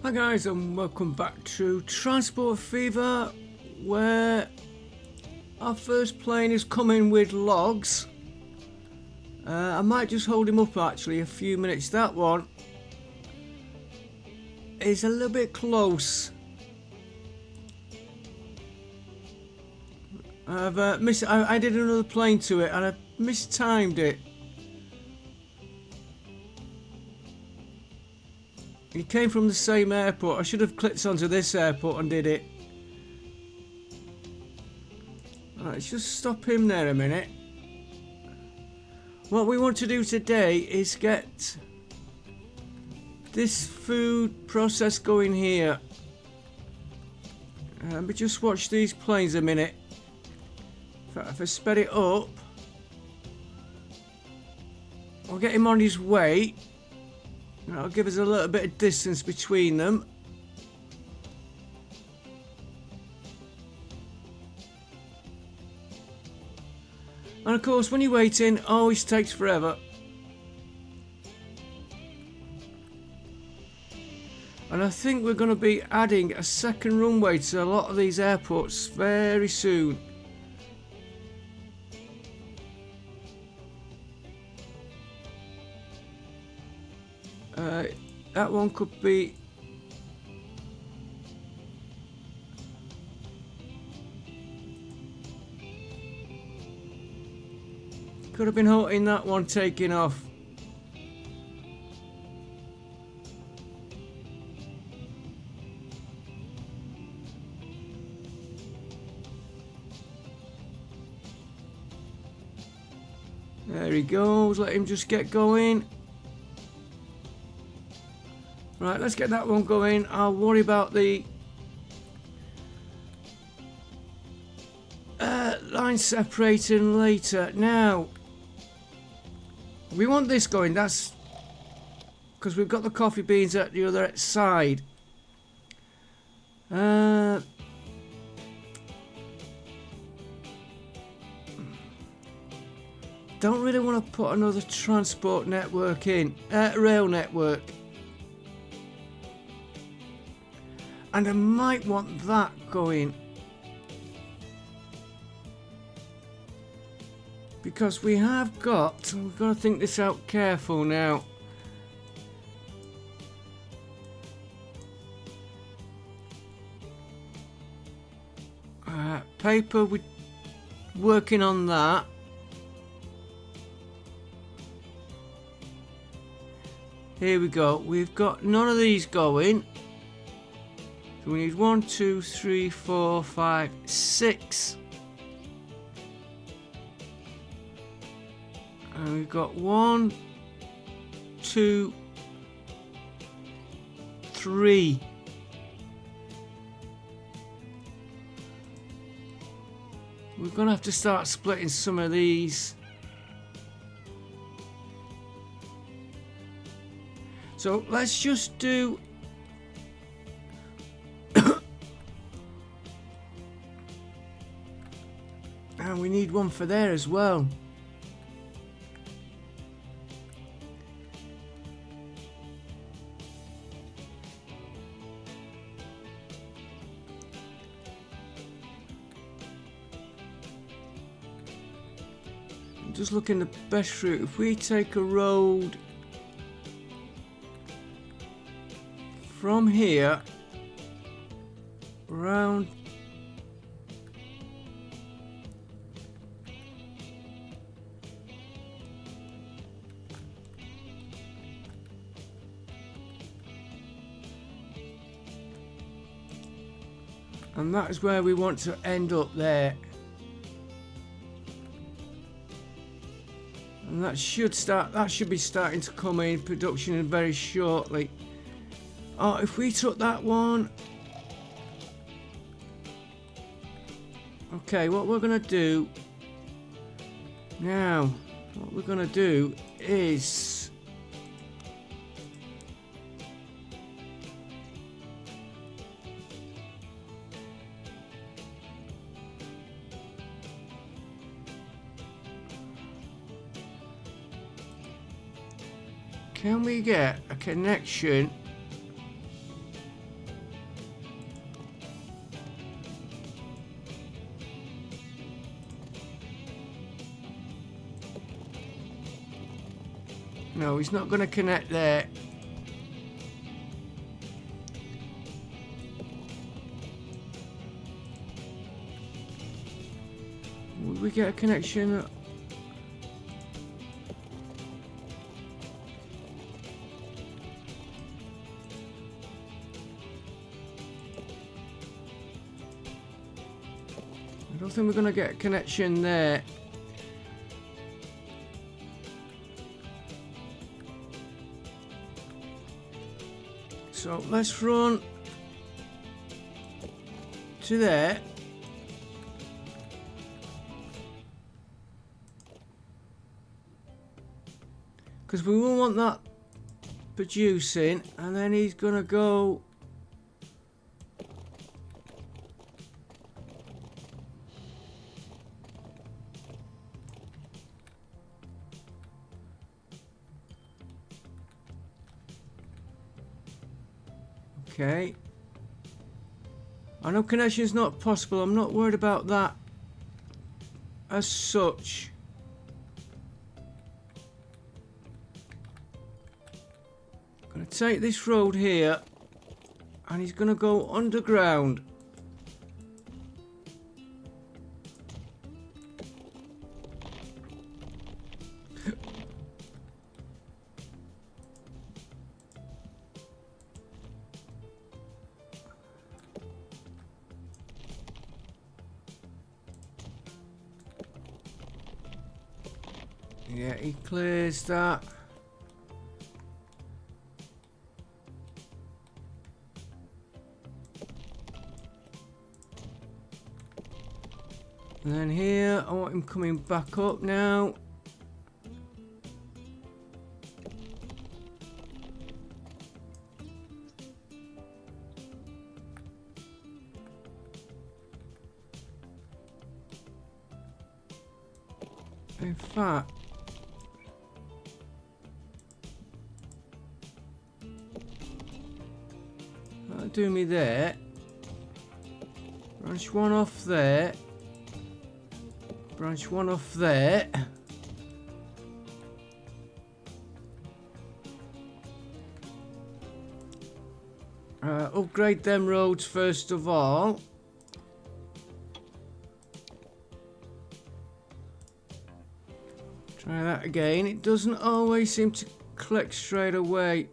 Hi guys, and welcome back to Transport Fever, where our first plane is coming with logs. I might just hold him up actually a few minutes. That one is a little bit close. I've I did another plane to it and I mistimed it. He came from the same airport. I should have clicked onto this airport and did it. Right, let's just stop him there a minute. What we want to do today is get this food process going here. But just watch these planes a minute. If I sped it up, I'll get him on his way. That'll give us a little bit of distance between them. And of course, when you're waiting, it always takes forever. And I think we're going to be adding a second runway to a lot of these airports very soon. That one could be could have been halting that one taking off. There he goes, let him just get going. Right, let's get that one going. I'll worry about the line separating later. Now, we want this going. That's because we've got the coffee beans at the other side. Don't really want to put another transport network in, rail network. And I might want that going. Because we've got to think this out careful now. Paper, we're working on that. Here we go. We've got none of these going. So we need 1, 2, 3, 4, 5, 6. And we've got 1, 2, 3. We're going to have to start splitting some of these. So let's just do and we need one for there as well. I'm just looking the best route. If we take a road from here round and that is where we want to end up there. And that should be starting to come in production very shortly. Oh, if we took that one. Okay, what we're gonna do now, is can we get a connection No, he's not going to connect there. Would we get a connection? I don't think we're going to get a connection there. So let's run to there. Because we will want that producing, and then he's going to go. Okay. I know connection's not possible. I'm not worried about that as such. I'm going to take this road here, and he's going to go underground. Yeah, he clears that. And then here, I want him coming back up now. In fact, that'll do me there. Branch one off there. Branch one off there. Upgrade them roads first of all. Try that again. It doesn't always seem to click straight away.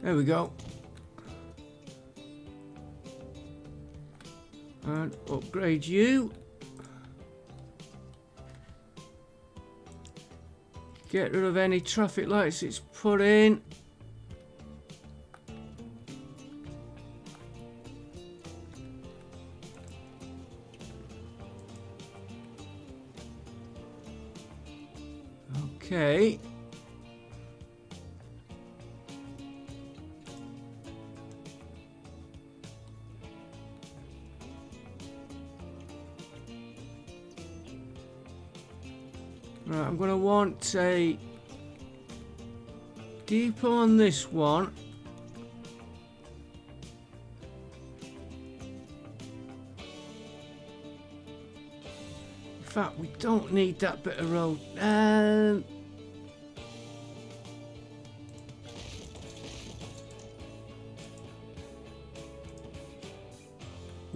There we go. And upgrade you. Get rid of any traffic lights it's put in. Okay. Right, I'm going to want a depot on this one. In fact, we don't need that bit of road.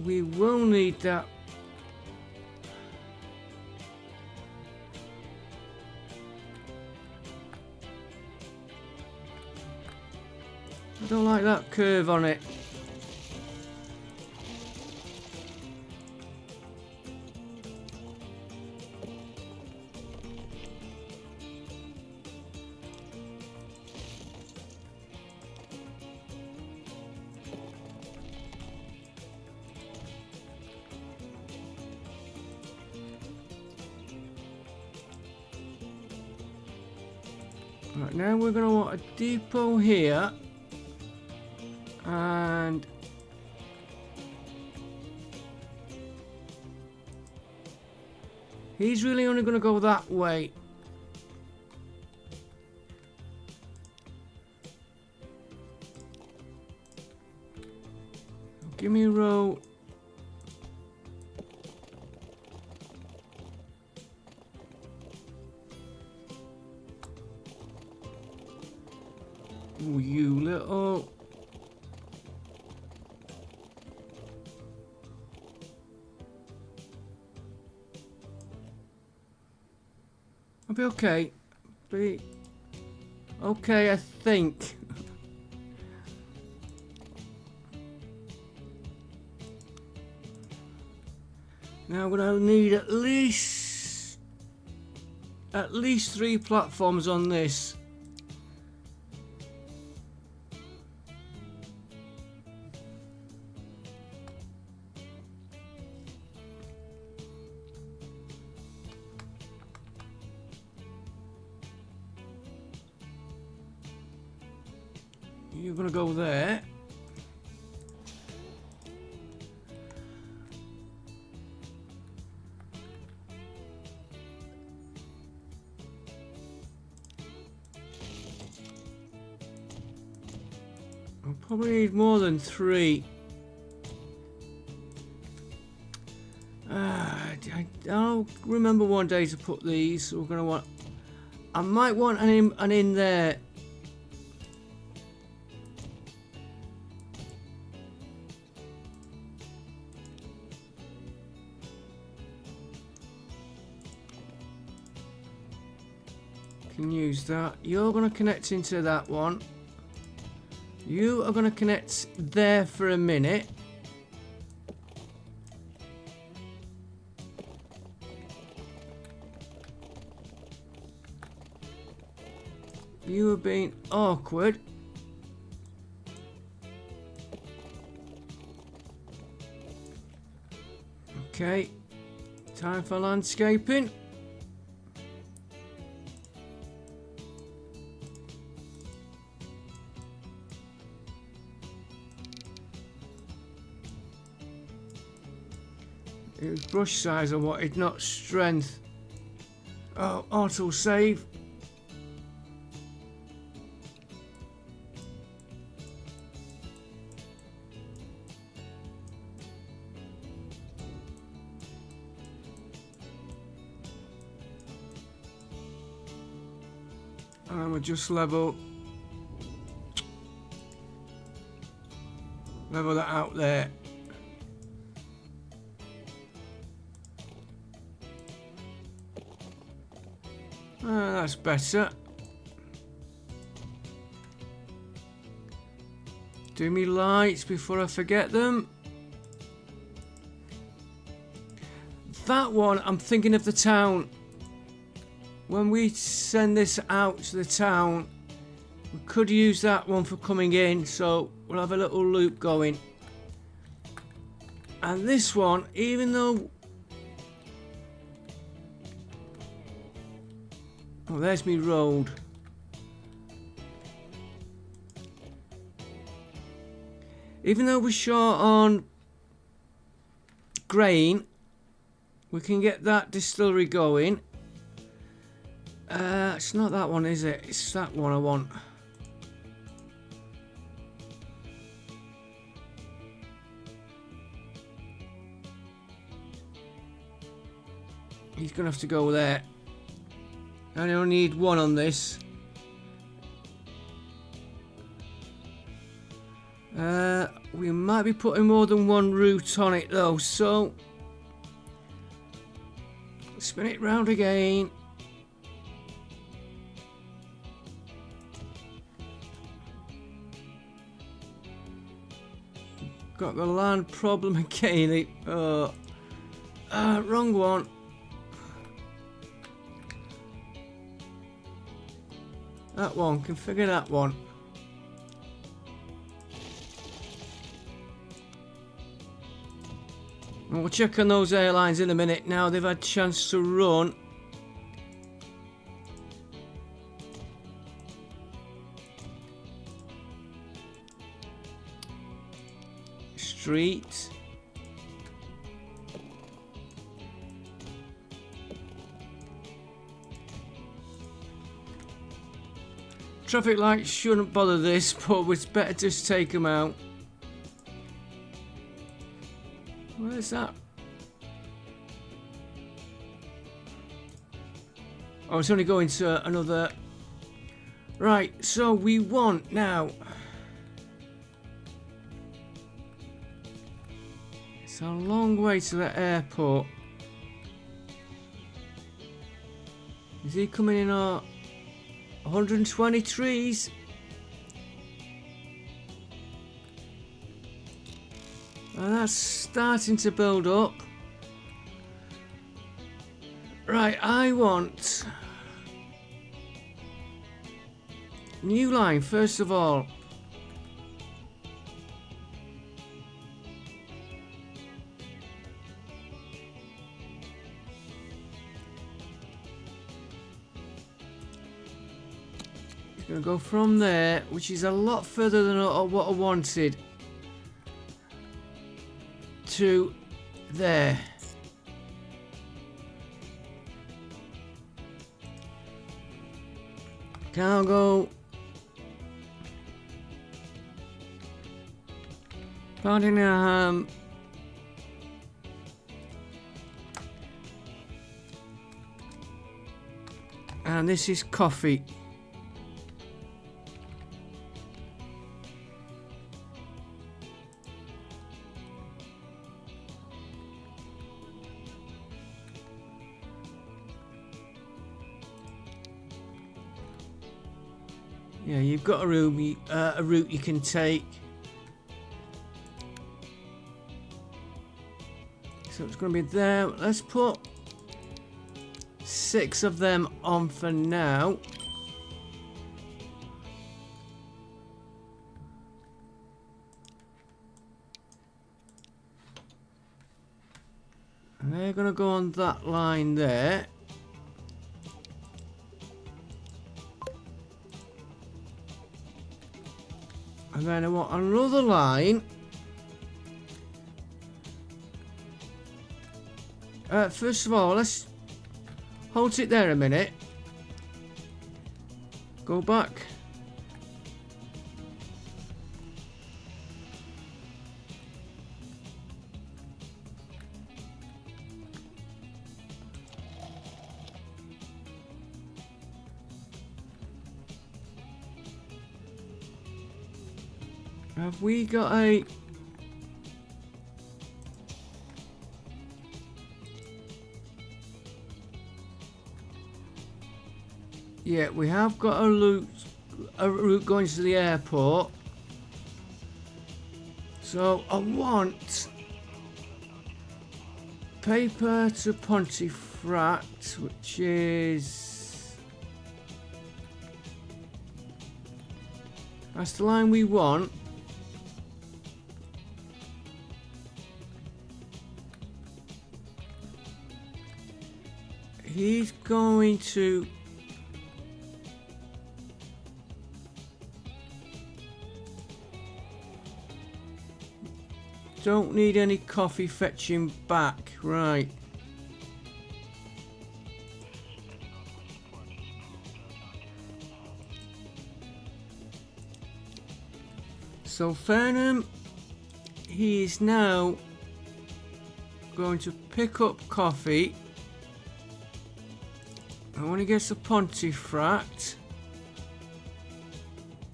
We will need that. I don't like that curve on it. Right, now we're going to want a depot here. And he's really only going to go that way. Give me a row. Oh, you little... I'll be okay. Be okay, I think. Now we're gonna need at least 3 platforms on this. You're gonna go there. I'll probably need more than 3. I'll remember one day to put these. So we're gonna want. I might want an in there. Can use that. You're gonna connect into that one. You are gonna connect there for a minute. You are being awkward. Okay, time for landscaping. It was brush size I wanted, not strength. Oh, auto save. And we'll just level that out there. That's better. Do me lights before I forget them. That one, I'm thinking of the town. When we send this out to the town, we could use that one for coming in, so we'll have a little loop going. And this one, even though... Oh, there's me road. Even though we're short on grain, we can get that distillery going. It's not that one, is it? It's that one I want. He's gonna have to go there. I only need one on this. We might be putting more than one route on it though, so spin it round again. Got the land problem again. Wrong one. That one, configure that one. And we'll check on those airlines in a minute now they've had a chance to run. Street. Traffic lights shouldn't bother this, but it's better just take them out. Where's that? Oh, it's only going to another... Right, so we want now. It's a long way to the airport. Is he coming in at 120 trees? And that's starting to build up. Right, I want new line first of all. It's gonna go from there, which is a lot further than what I wanted, to there. Cargo. Nottingham. And this is coffee. Yeah, you've got a route you can take. So it's going to be there. Let's put 6 of them on for now. And they're going to go on that line there. And then I want another line. First of all, let's hold it there a minute. Go back. Have we got a... Yeah, we have got a route going to the airport. So I want paper to Pontefract, which is... That's the line we want. He's going to... Don't need any coffee fetching back, right. So Farnham, he is now going to pick up coffee. And when he gets to Pontefract,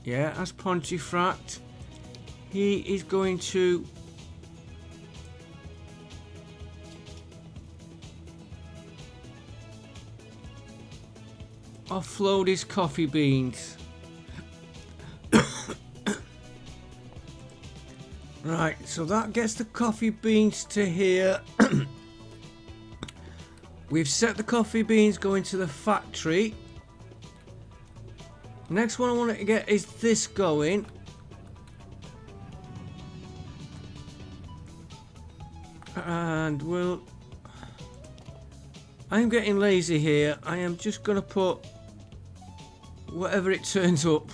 yeah, that's Pontefract, he is going to offload his coffee beans. Right, so that gets the coffee beans to here. We've set the coffee beans going to the factory. Next one I want to get is this going. And we'll... I'm getting lazy here. I am just going to put whatever it turns up.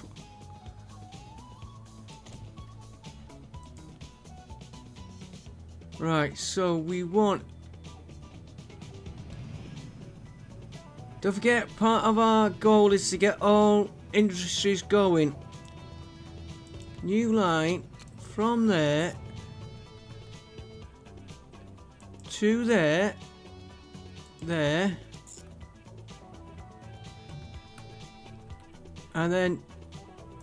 Right, so we want... Don't forget, part of our goal is to get all industries going. New line from there to there, there, and then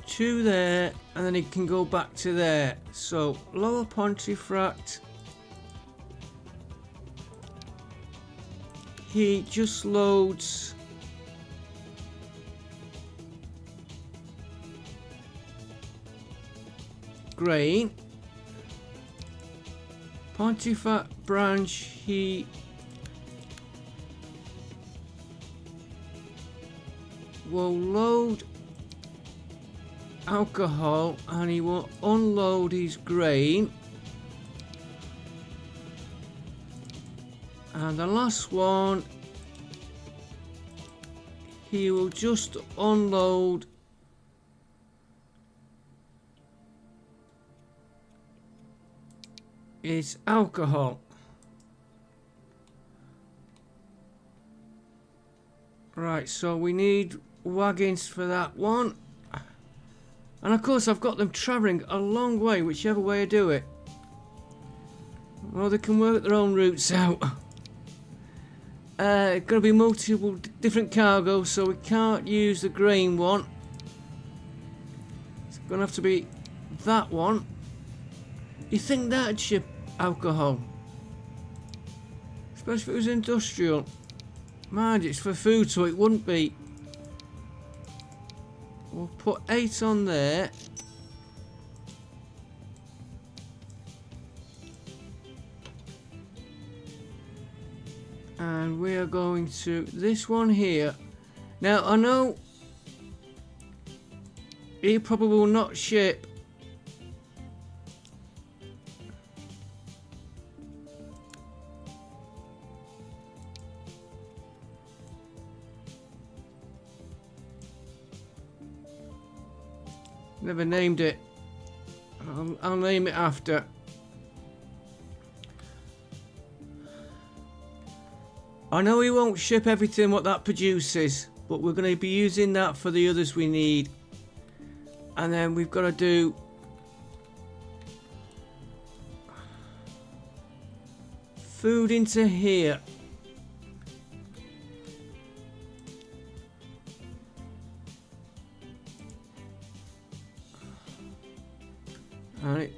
to there, and then it can go back to there. So lower Pontefract, he just loads grain. Pontefract branch, he will load alcohol and he will unload his grain. And the last one, he will just unload his alcohol. Right, so we need wagons for that one. And of course I've got them travelling a long way, whichever way I do it. Well, they can work their own routes out. It's going to be multiple different cargo, so we can't use the grain one. It's going to have to be that one. You think that'd ship alcohol? Especially if it was industrial. Mind, it's for food, so it wouldn't be. We'll put 8 on there. And we are going to this one here. Now, I know he probably will not ship never named it. I'll name it after. I know he won't ship everything what that produces, but we're going to be using that for the others we need. And then we've got to do food into here. Alright.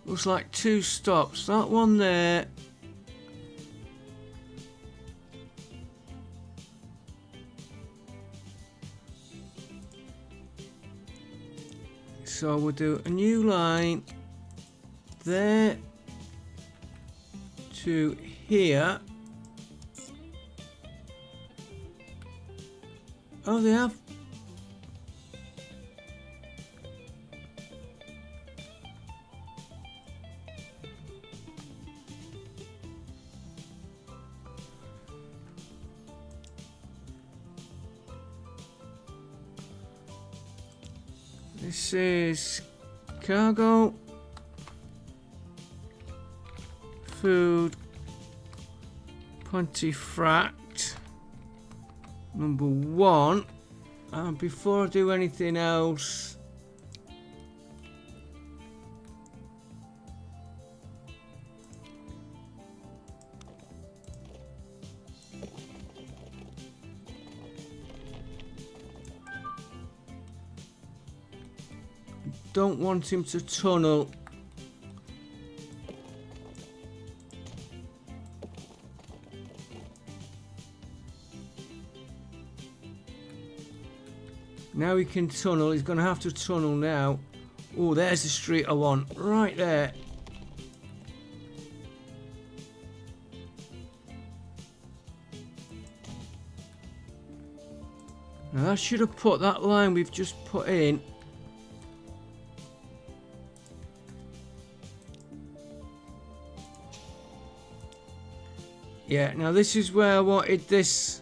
Looks like 2 stops. That one there. So we'll do a new line there to here. Oh, they have. This is cargo, food, Pontefract, number 1. And before I do anything else, don't want him to tunnel. Now he can tunnel. He's going to have to tunnel now. Oh, there's the street I want. Right there. Now that should have put that line we've just put in. Yeah, now this is where I wanted this.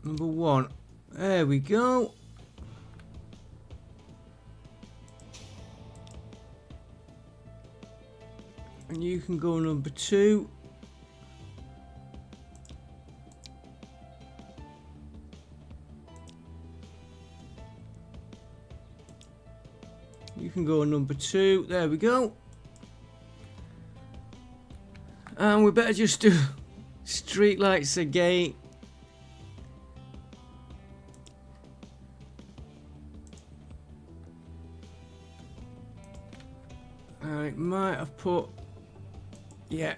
Number 1. There we go. And you can go number 2. You can go number 2. There we go. And we better just do street lights again. I might have put... Yeah.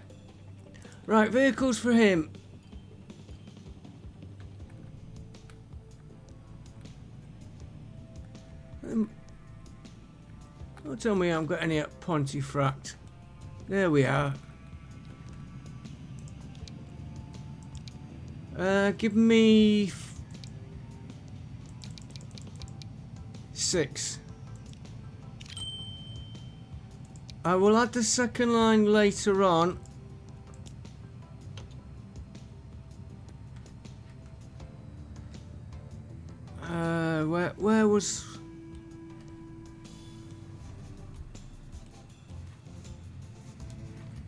Right, vehicles for him. Don't tell me I haven't got any at Pontefract. There we are. Give me 6. I will add the second line later on. Where was...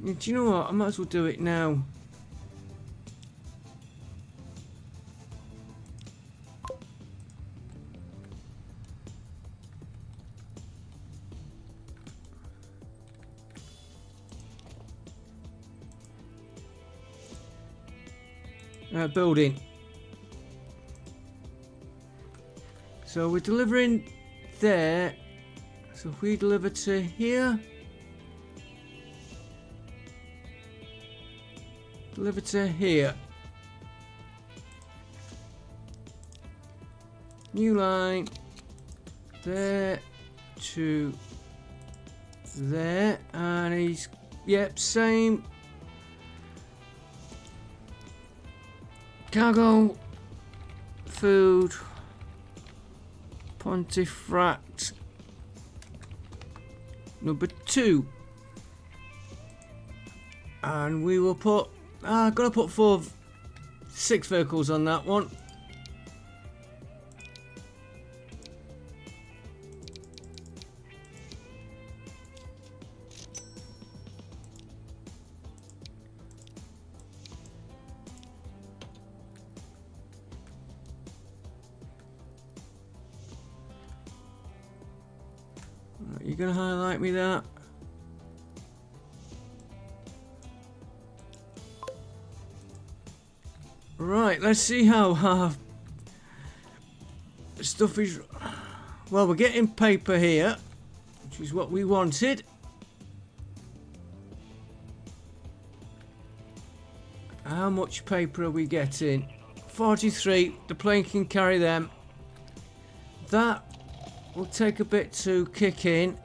Do you know what? I might as well do it now. Building. So we're delivering there. So if we deliver to here, deliver to here. New line there to there, and he's, yep, same. Cargo, food, Pontefract, number 2. And we will put, I've got to put 6 vehicles on that one. You gonna highlight me that? Right, let's see how stuff is. Well, we're getting paper here, which is what we wanted. How much paper are we getting? 43. The plane can carry them. That will take a bit to kick in.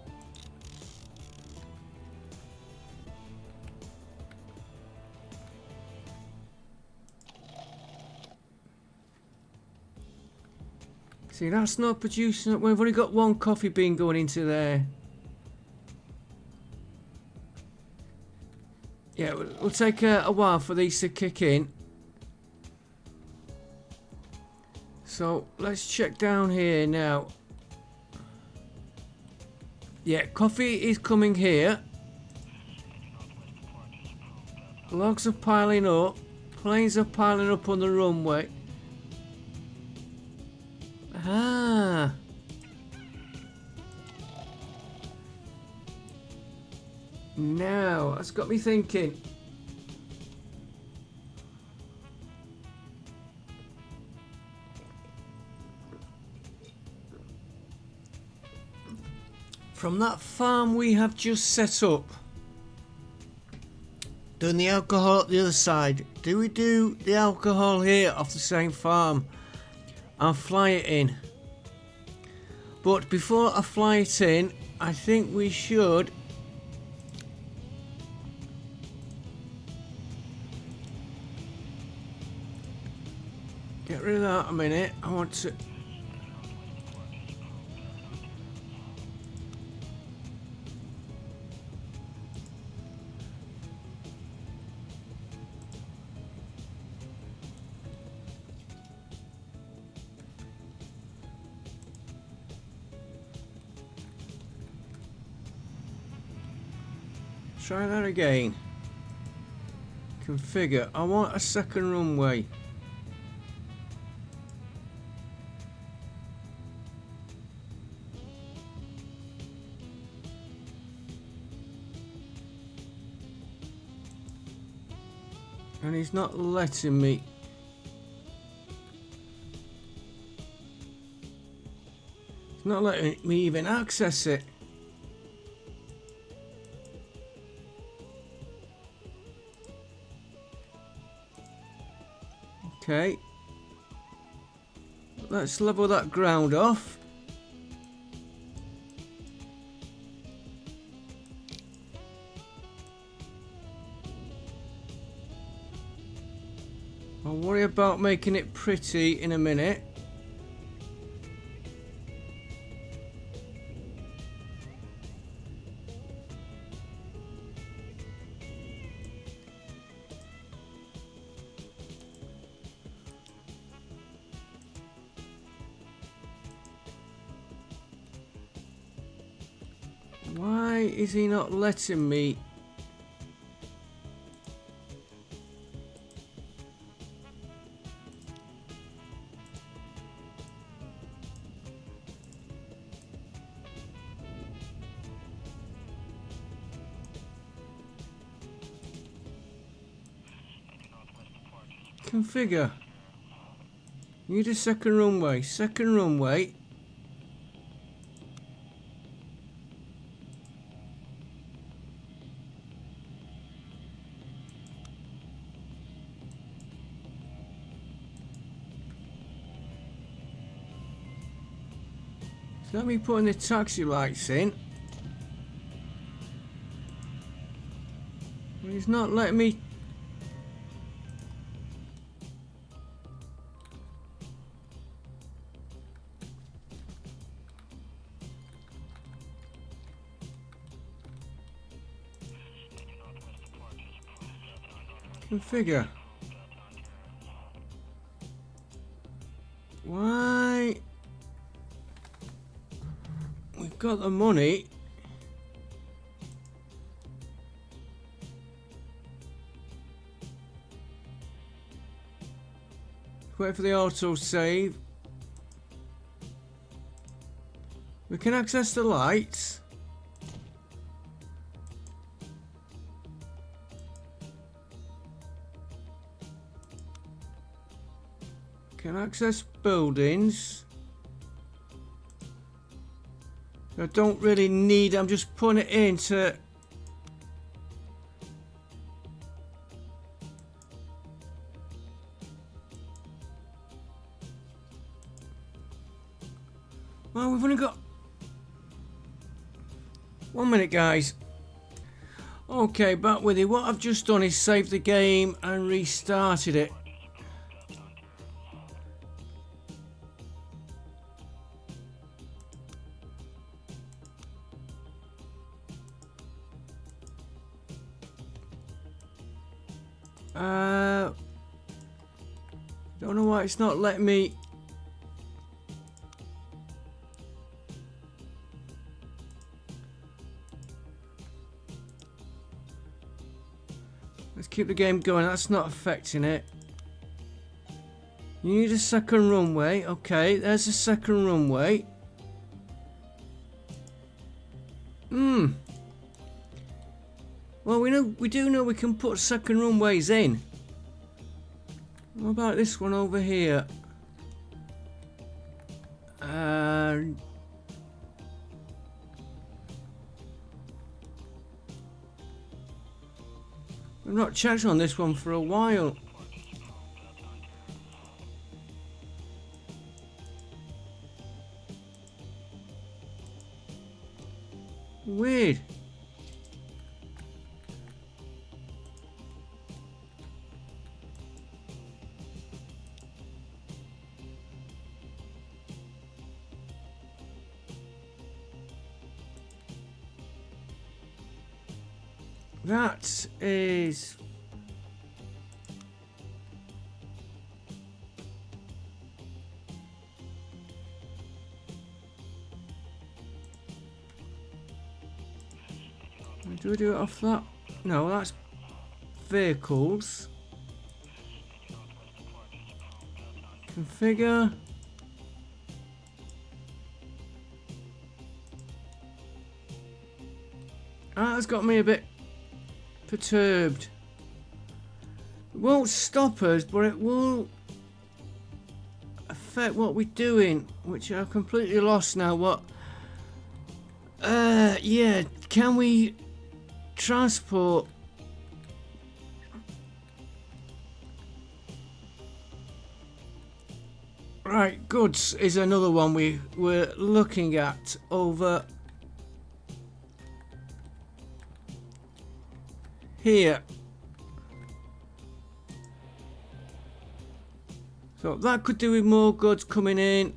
See, that's not producing. We've only got 1 coffee bean going into there. Yeah, it'll take a while for these to kick in. So let's check down here now. Yeah, coffee is coming here. Logs are piling up. Planes are piling up on the runway. Ah. Now, that's got me thinking. From that farm we have just set up, doing the alcohol at the other side, do we do the alcohol here off the same farm and fly it in? But before I fly it in, I think we should get rid of that a minute. I want to... try that again. Configure. I want a second runway. And he's not letting me. He's not letting me even access it. Okay. Let's level that ground off. I'll worry about making it pretty in a minute. Why is he not letting me? Configure. Need a second runway. Second runway. So let me put in the taxi lights in. Well, he's not letting me. Configure. Why? We've got the money. Wait for the auto save. We can access the lights. Can access buildings. I don't really need. I'm just putting it into. Well, we've only got 1 minute, guys. Okay, back with you. What I've just done is saved the game and restarted it. Don't know why it's not letting me. Let's keep the game going. That's not affecting it. You need a second runway. Okay, there's a second runway. Well, we do know we can put second runways in. What about this one over here? We've not checked on this one for a while. Weird. That is. Do we do it off that? No, that's vehicles. Configure. That's got me a bit perturbed. It won't stop us, but it will affect what we're doing, which I've completely lost now. What? Yeah, can we transport? Right, goods is another one we were looking at over here. So that could do with more goods coming in.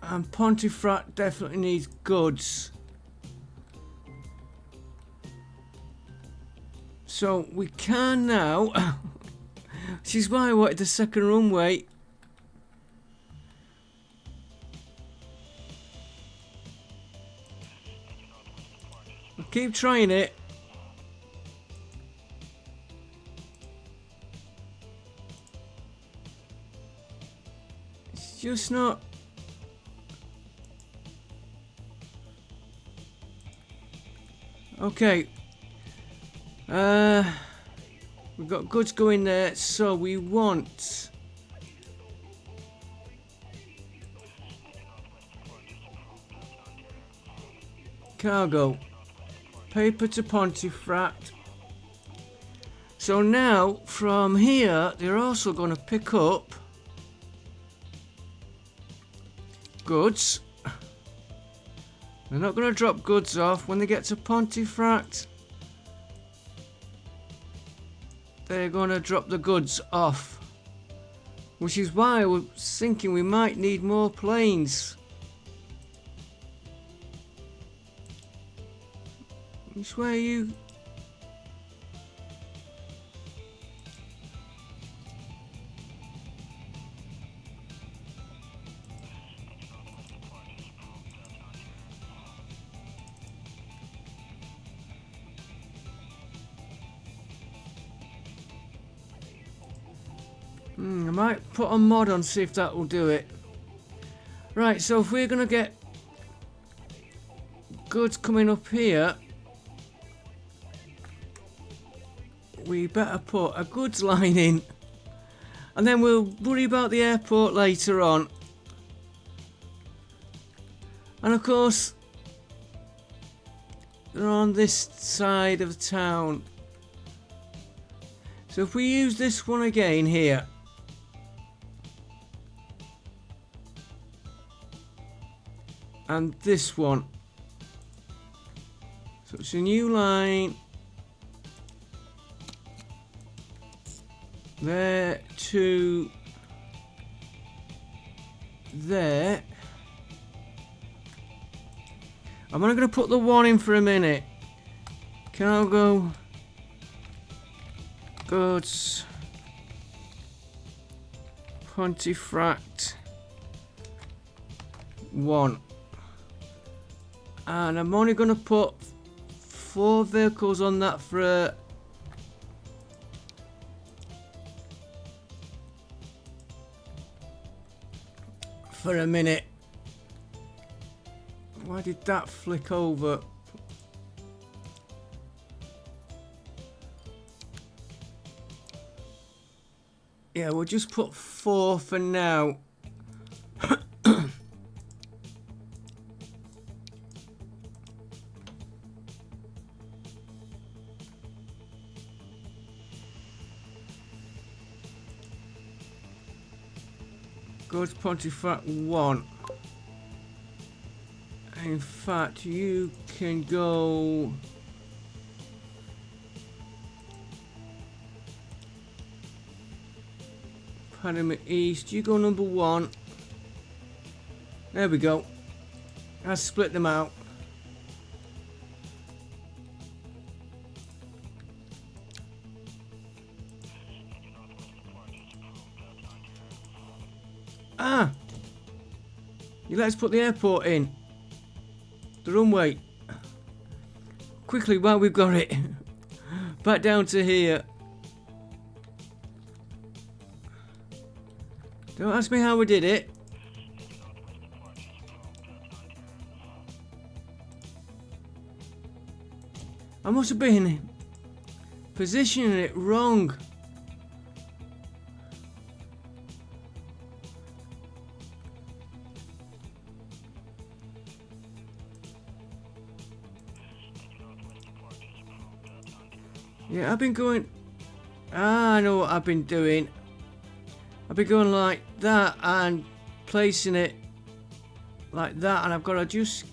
And Pontefract definitely needs goods. So we can now, which is why I wanted the second runway. I'll keep trying it. It's just not. Okay. We've got goods going there, so we want cargo, paper to Pontefract. So now from here they're also going to pick up goods. They're not going to drop goods off when they get to Pontefract. They're going to drop the goods off, which is why I was thinking we might need more planes. Which way are you? I might put a mod on, see if that will do it. Right, so if we're going to get goods coming up here, we better put a goods line in. And then we'll worry about the airport later on. And of course, they're on this side of the town. So if we use this one again here. And this one. So it's a new line. There to there. I'm only going to put the one in for a minute. Cargo. Goods. Pontefract. 1. And I'm only going to put 4 vehicles on that for a minute. Why did that flick over? Yeah, we'll just put 4 for now. Goods Pontefract 1. In fact, you can go Panama East. You go number 1. There we go. I split them out. Ah! You let us put the airport in. the runway. Quickly, while we've got it. Back down to here. Don't ask me how we did it. I must have been positioning it wrong. Yeah, I've been going... I know what I've been doing. I've been going like that and placing it like that, and I've got to just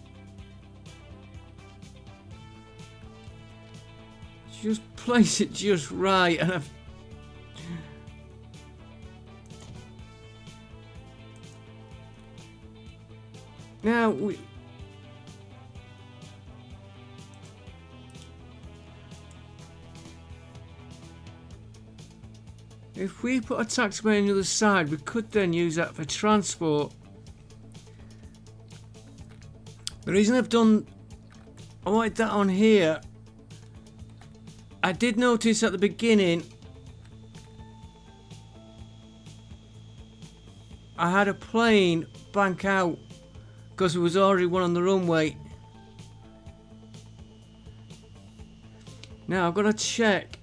place it just right, and I've now if we put a taxiway on the other side, we could then use that for transport. The reason I wanted that on here, I did notice at the beginning I had a plane bank out because there was already one on the runway. Now I've got to check.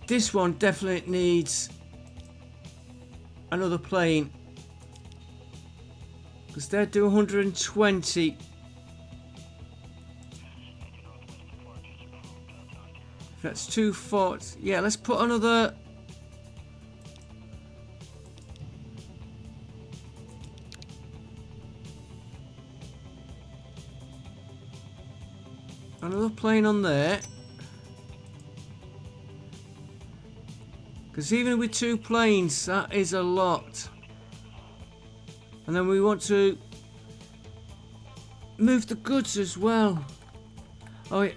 This one definitely needs another plane because they're doing 120. That's 240. Yeah, let's put another. Another plane on there. Because even with 2 planes, that is a lot. And then we want to move the goods as well. Oh, yeah.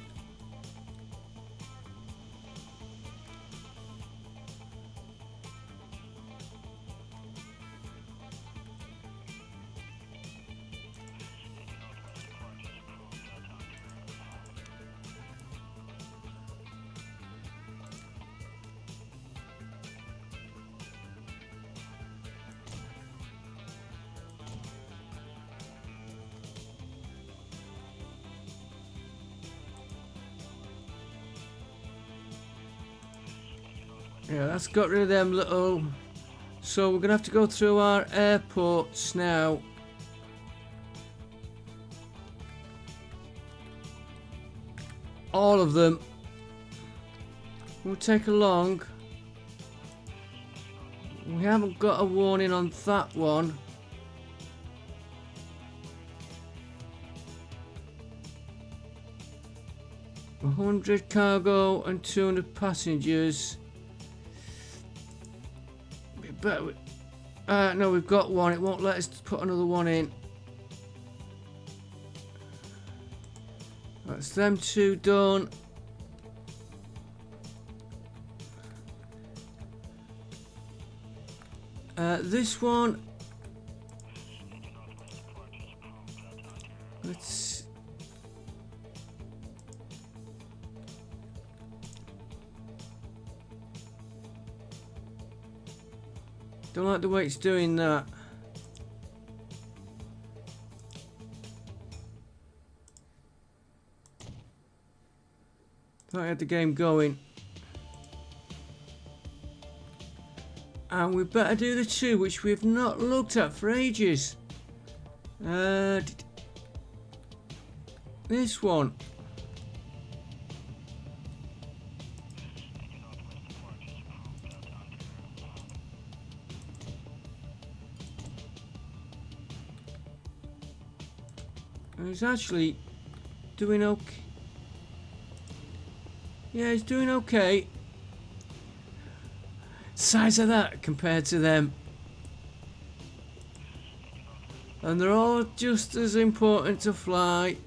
Yeah, that's got rid of them little... So we're going to have to go through our airports now. All of them. We'll take along. We haven't got a warning on that one. $100 cargo and 200 passengers. But no, we've got one. It won't let us put another one in. That's them 2 done. This one. Let's. Don't like the way it's doing that. Thought I had the game going. And we better do the 2, which we've not looked at for ages. This one. He's actually doing okay. Yeah, he's doing okay. Size of that compared to them. And they're all just as important to fly.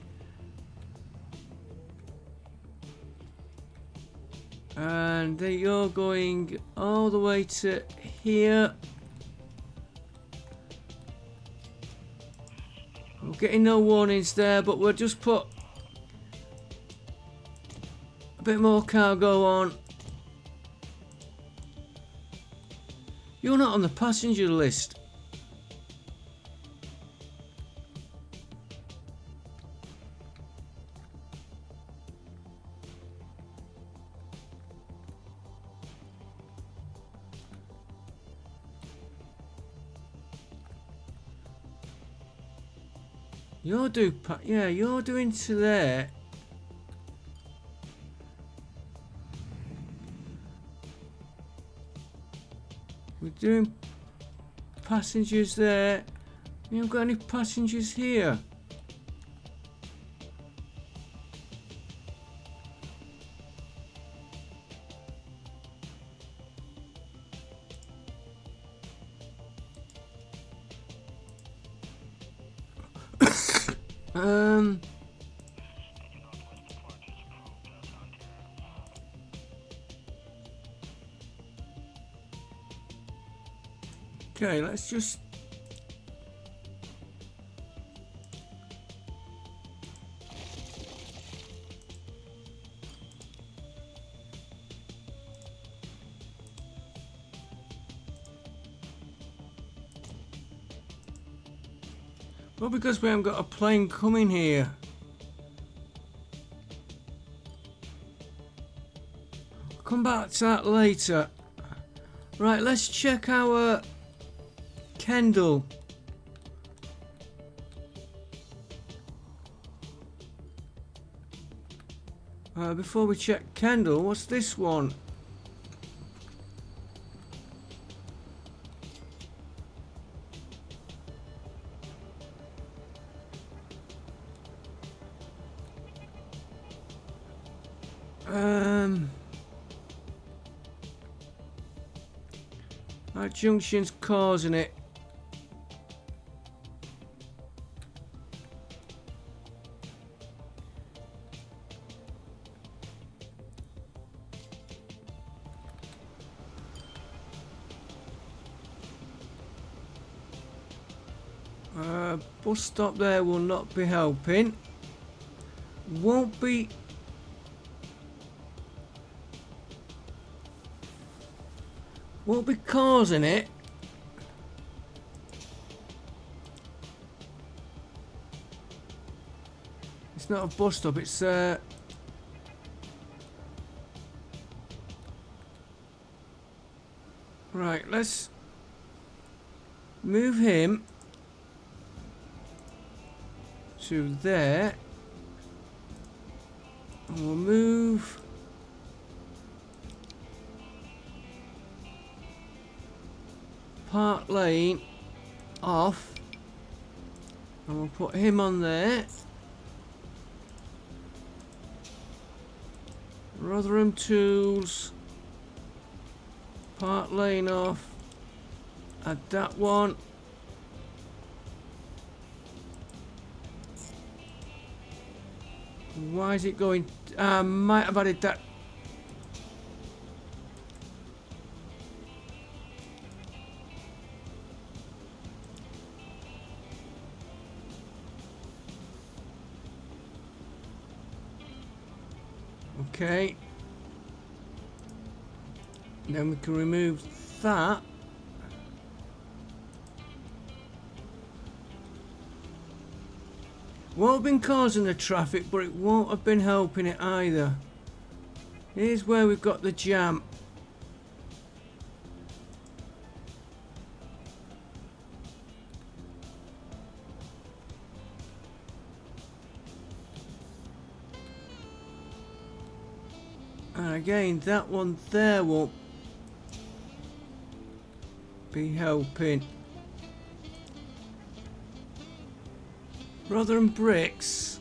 And you're going all the way to here. Getting no warnings there, but we'll just put a bit more cargo on. You're not on the passenger list. You're doing to there. We're doing passengers there. We haven't got any passengers here. Okay, let's just well, because we haven't got a plane coming here. Come back to that later. Right, let's check our Kendall. Before we check Kendall, what's this one? That junction's causing it. Bus stop there will not be helping. Won't be causing it. It's not a bus stop, it's right, let's move him to there. And we'll move Park Lane off, and we'll put him on there. Rotherham Tools, Park Lane off, add that one. Why is it going? Might have added that. Okay. Then we can remove that. Won't have been causing the traffic, but it won't have been helping it either. Here's where we've got the jam. And again, that one there won't be helping. Rotherham Bricks.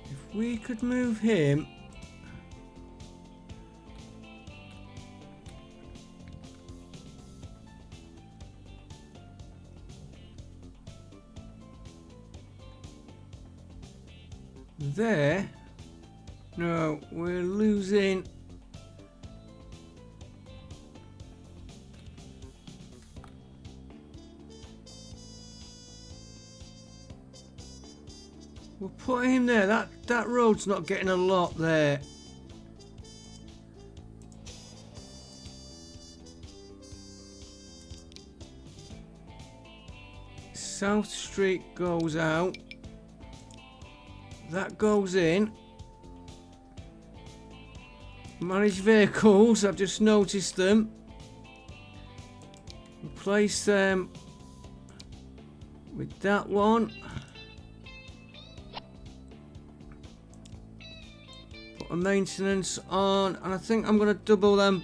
If we could move him there. No, we're losing We'll put him there. That road's not getting a lot there. South Street goes out. That goes in. Manage vehicles, I've just noticed them. Replace them with that one. Put a maintenance on, and I think I'm going to double them.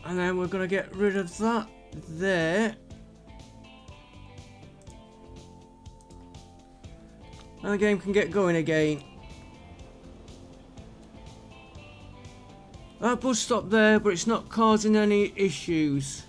And then we're going to get rid of that there. And the game can get going again. That bus stop there, but it's not causing any issues.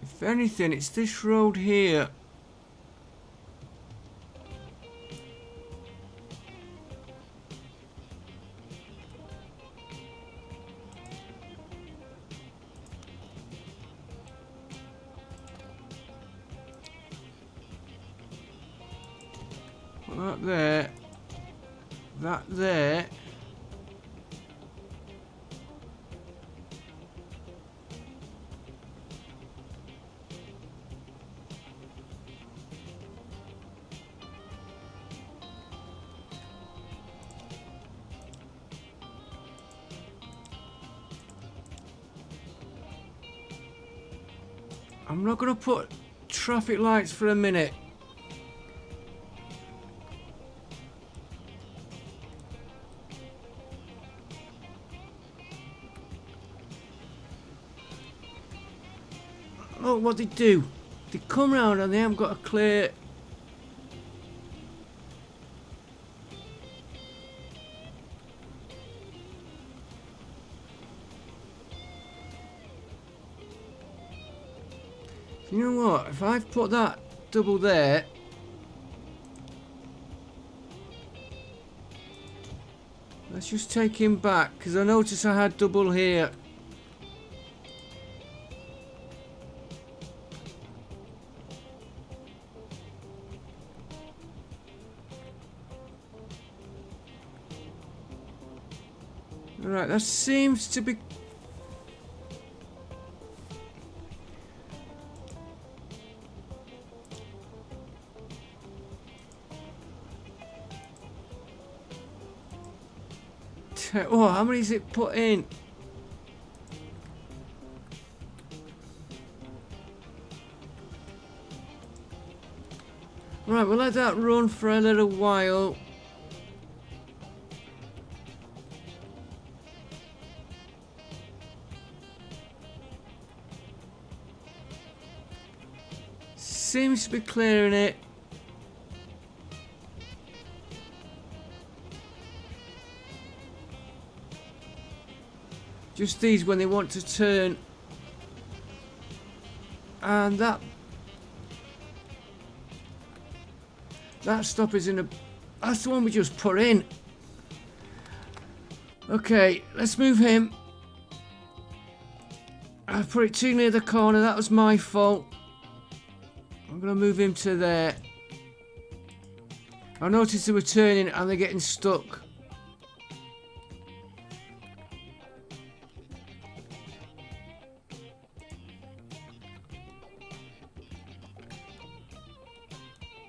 If anything, it's this road here. That there. That there. I'm not going to put traffic lights for a minute. Oh, what they do? They come round and they haven't got a clear. You know what? If I've put that double there, let's just take him back, because I noticed I had double here. Right, that seems to be. Oh, how many is it put in? Right, we'll let that run for a little while. Seems to be clearing it. Just these when they want to turn. And that stop is in a. That's the one we just put in. Okay, let's move him. I put it too near the corner. That was my fault. I'm going to move him to there. I noticed they were turning and they're getting stuck.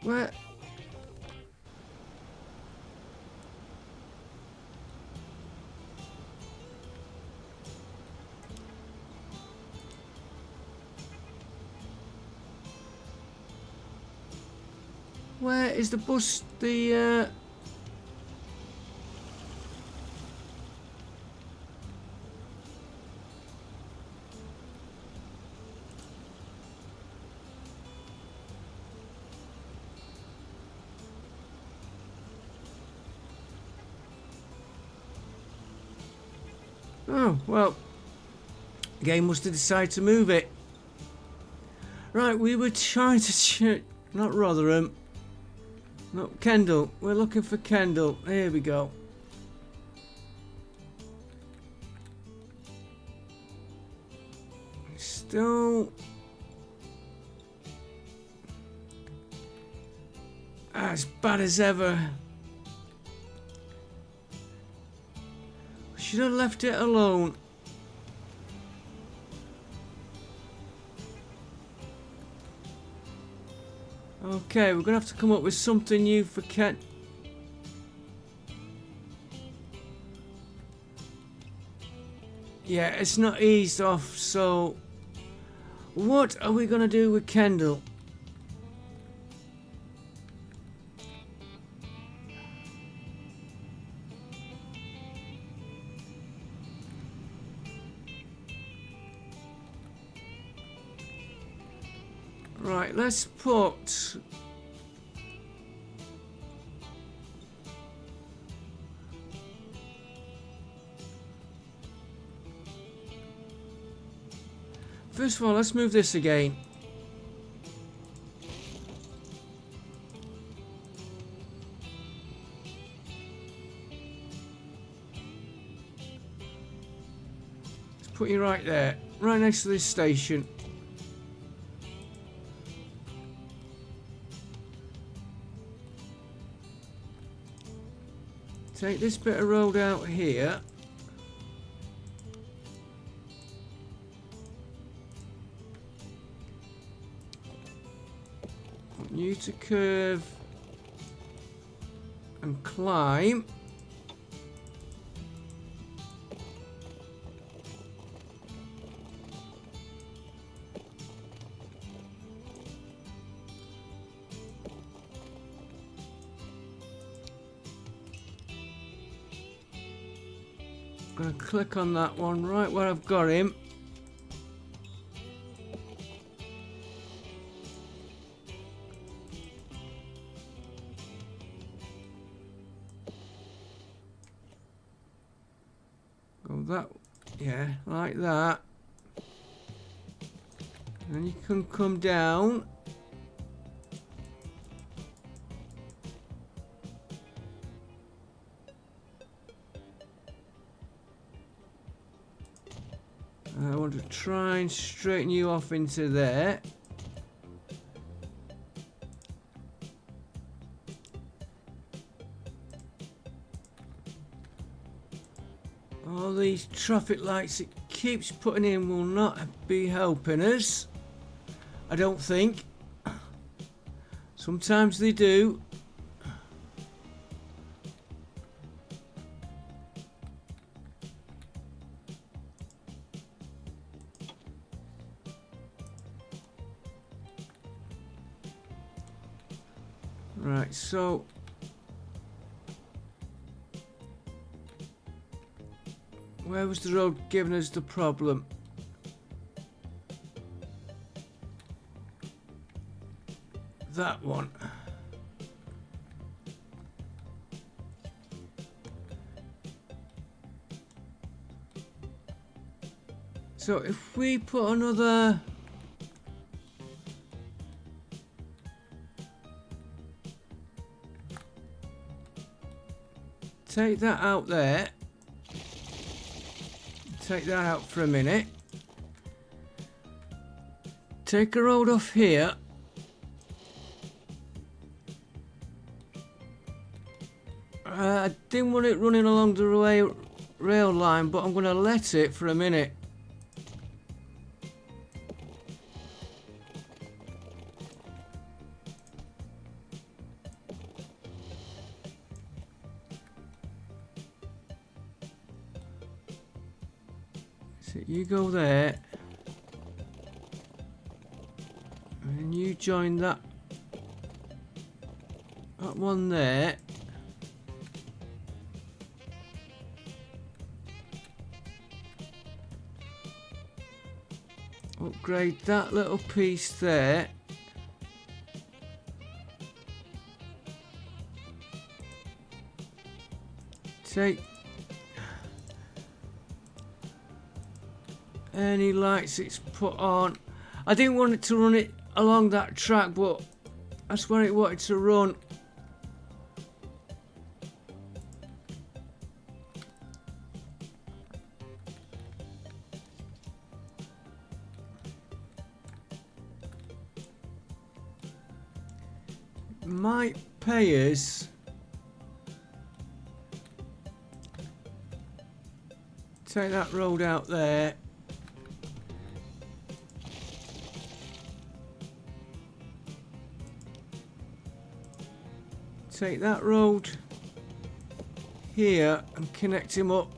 Where? Where is the bus? The Oh, well, the game must have decided to move it. Right, we were trying to not Rotherham. No, Kendall. We're looking for Kendall. Here we go. Still as bad as ever. Should have left it alone. Okay, we're gonna have to come up with something new for Ken. Yeah, it's not eased off, so what are we gonna do with Kendall? Right, let's put first of all, let's move this again. Let's put you right there, right next to this station. Take this bit of road out here. Want you to curve and climb. I'm going to click on that one right where I've got him. Go that, yeah, like that. And you can come down. I want to try and straighten you off into there. All these traffic lights it keeps putting in will not be helping us. I don't think. Sometimes they do. Right, so where was the road giving us the problem? That one. So if we put another take that out there. Take that out for a minute. Take a road off here. I didn't want it running along the rail line, but I'm going to let it for a minute. So you go there. And you join that one there. Upgrade that little piece there. Take any lights it's put on. I didn't want it to run it along that track, but that's where it wanted to run. Might pay us take that road out there. Take that road here and connect him up.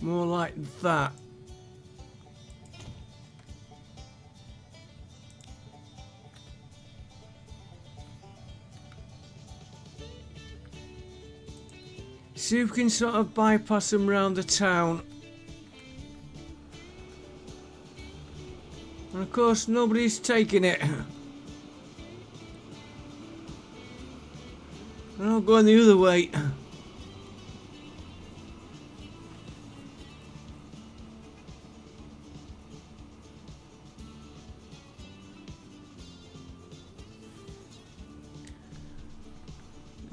More like that. See if we can sort of bypass them around the town. And of course nobody's taking it. They're all going the other way.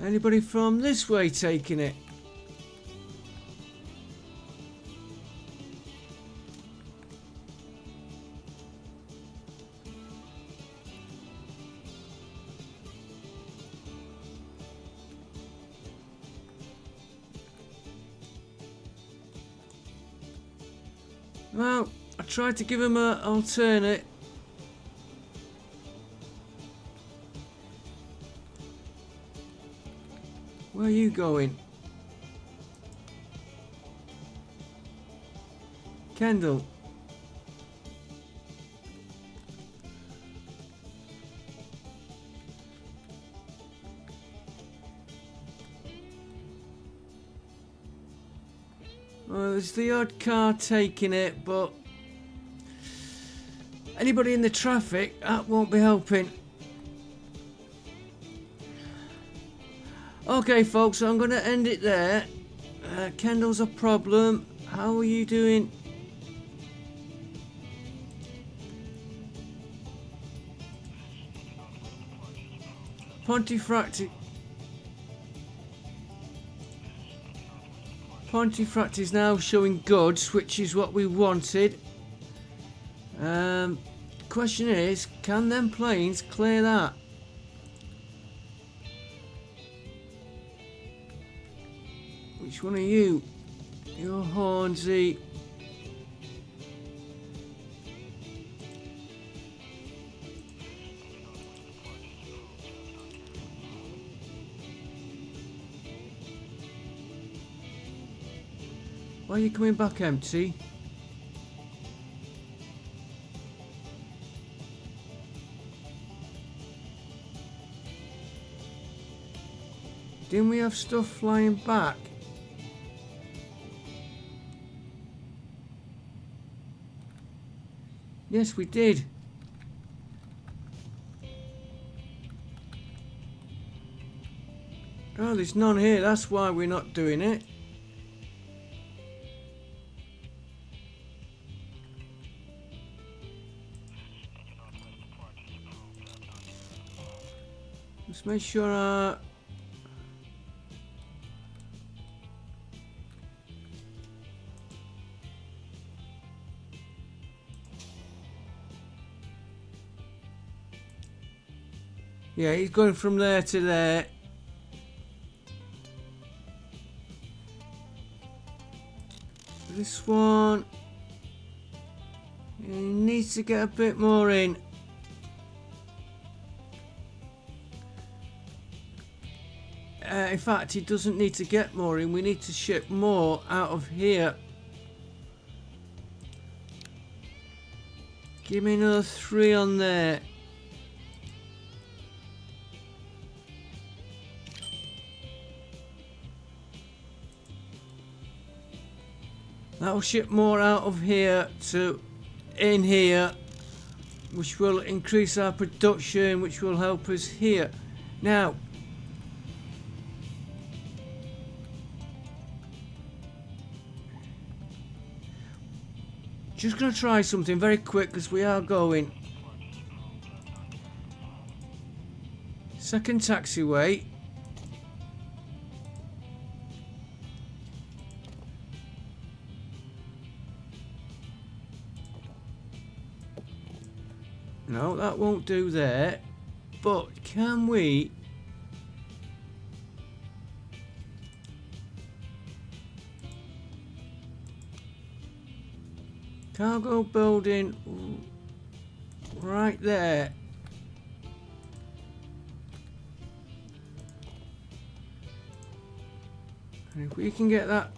Anybody from this way taking it? Well, I tried to give him an alternate. Where are you going? Kendall. Well, there's the odd car taking it, but anybody in the traffic, that won't be helping. Okay, folks, so I'm going to end it there. Kendall's a problem. How are you doing? Pontefract is now showing goods, which is what we wanted. Question is, can them planes clear that? Which one are you? You're Hornsey. Why are you coming back empty? Didn't we have stuff flying back? Yes, we did. Oh, there's none here. That's why we're not doing it. Let's make sure yeah, he's going from there to there. This one, he needs to get a bit more in. In fact, he doesn't need to get more in. We need to ship more out of here. Give me another 3 on there. That'll ship more out of here to in here. which will increase our production, which will help us here. Now, just going to try something very quick because we are going. Second taxiway. No, that won't do there. But can we... Cargo building right there. And if we can get that...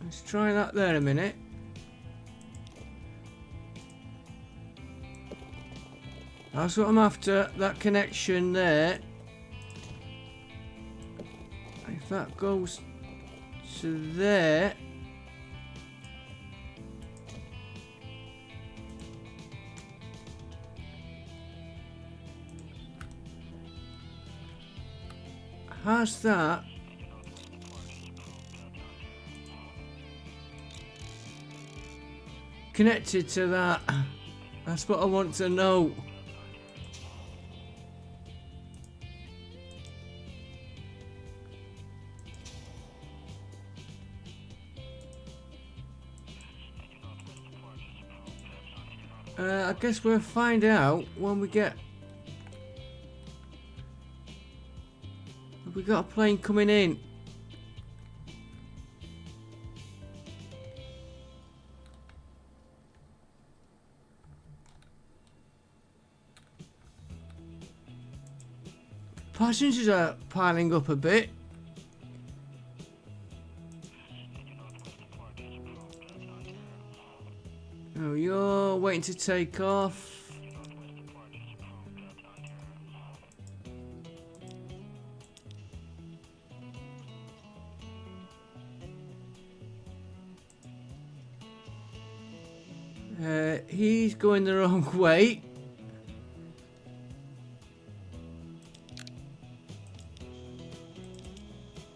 Let's try that there a minute. That's what I'm after, that connection there. If that goes to there. Has that connected to that? That's what I want to know. I guess we'll find out when we get... Have we got a plane coming in? Passengers are piling up a bit. Oh, you're waiting to take off. He's going the wrong way.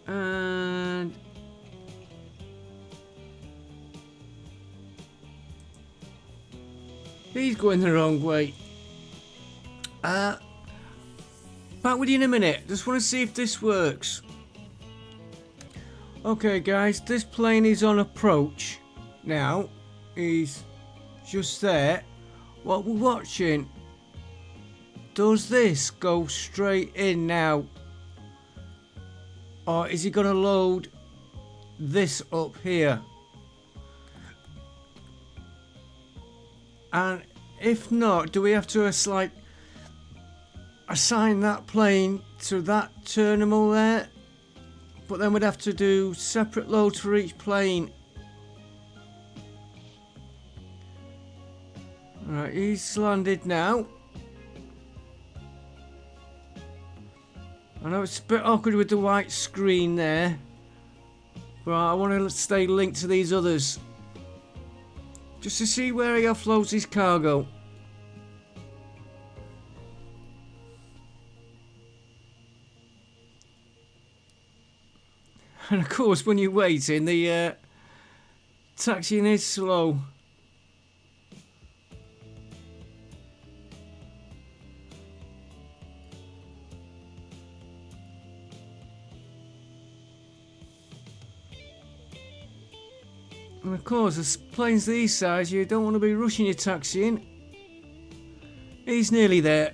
And he's going the wrong way. Back with you in a minute. Just want to see if this works. Okay guys, this plane is on approach now. He's just there. What we're watching, does this go straight in now? Or is he going to load this up here? And if not, do we have to assign that plane to that terminal there? But then we'd have to do separate loads for each plane. Alright, he's landed now. I know it's a bit awkward with the white screen there, but I want to stay linked to these others just to see where he offloads his cargo. And of course, when you're waiting, the taxiing is slow. And of course, as planes these size, you don't want to be rushing your taxiing. He's nearly there.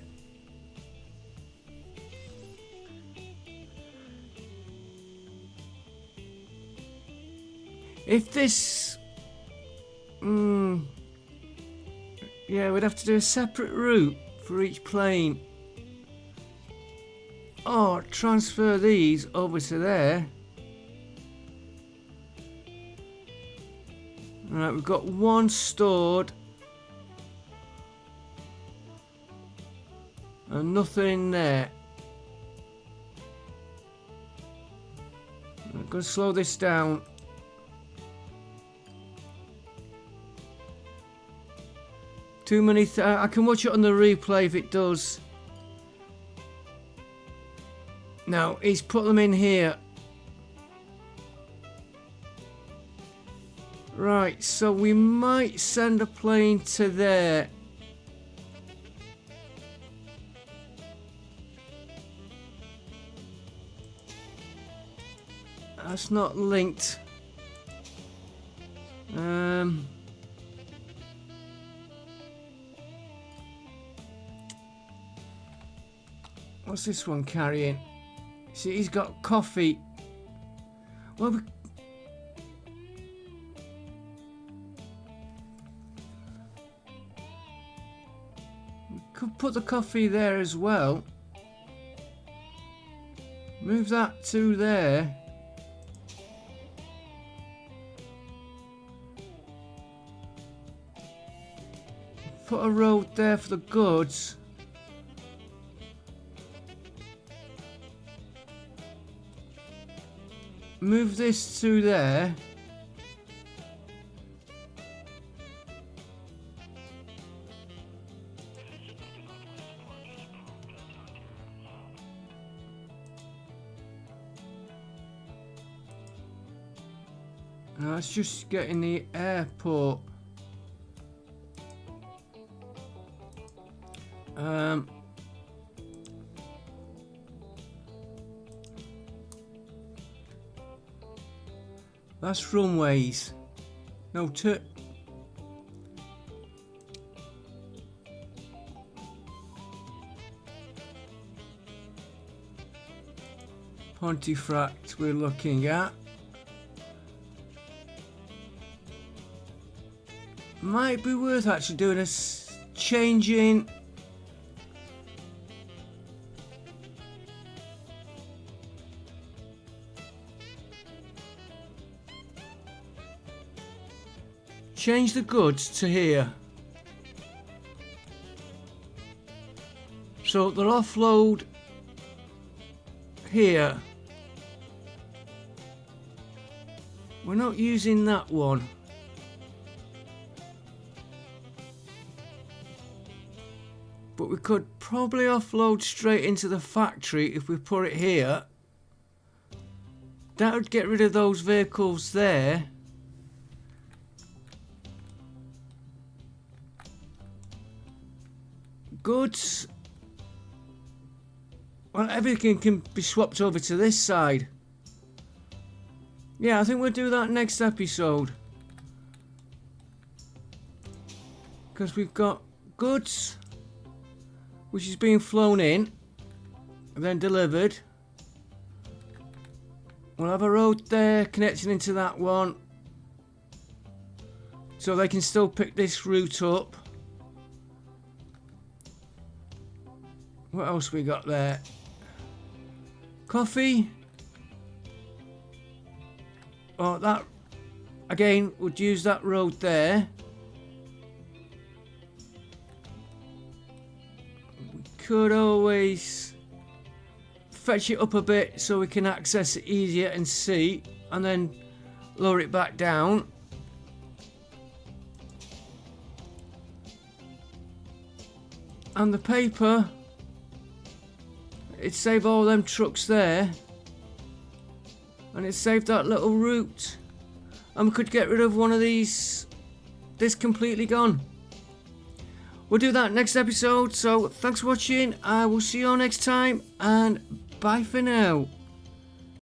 If this... yeah, we'd have to do a separate route for each plane. Or transfer these over to there. Alright, we've got one stored. And nothing in there. Gonna slow this down. Too many. I can watch it on the replay if it does. Now he's put them in here. Right, so we might send a plane to there. That's not linked. What's this one carrying? See, he's got coffee. Well, we could put the coffee there as well. Move that to there. Put a road there for the goods. Move this to there. Now let's just get in the airport. That's runways. No, Pontefract we're looking at. Might be worth actually doing a changing. Change the goods to here. So they'll offload here. We're not using that one. But we could probably offload straight into the factory if we put it here. That would get rid of those vehicles there. Goods. Well, everything can be swapped over to this side. Yeah, I think we'll do that next episode. Because we've got goods, which is being flown in and then delivered. We'll have a road there connecting into that one. So they can still pick this route up. What else we got there? Coffee. Oh, that again would use that road there. We could always fetch it up a bit so we can access it easier and see, and then lower it back down. And the paper, it'd save all them trucks there, and it saved that little route, and we could get rid of one of these. This completely gone. We'll do that next episode, so thanks for watching. I will see you all next time, and bye for now.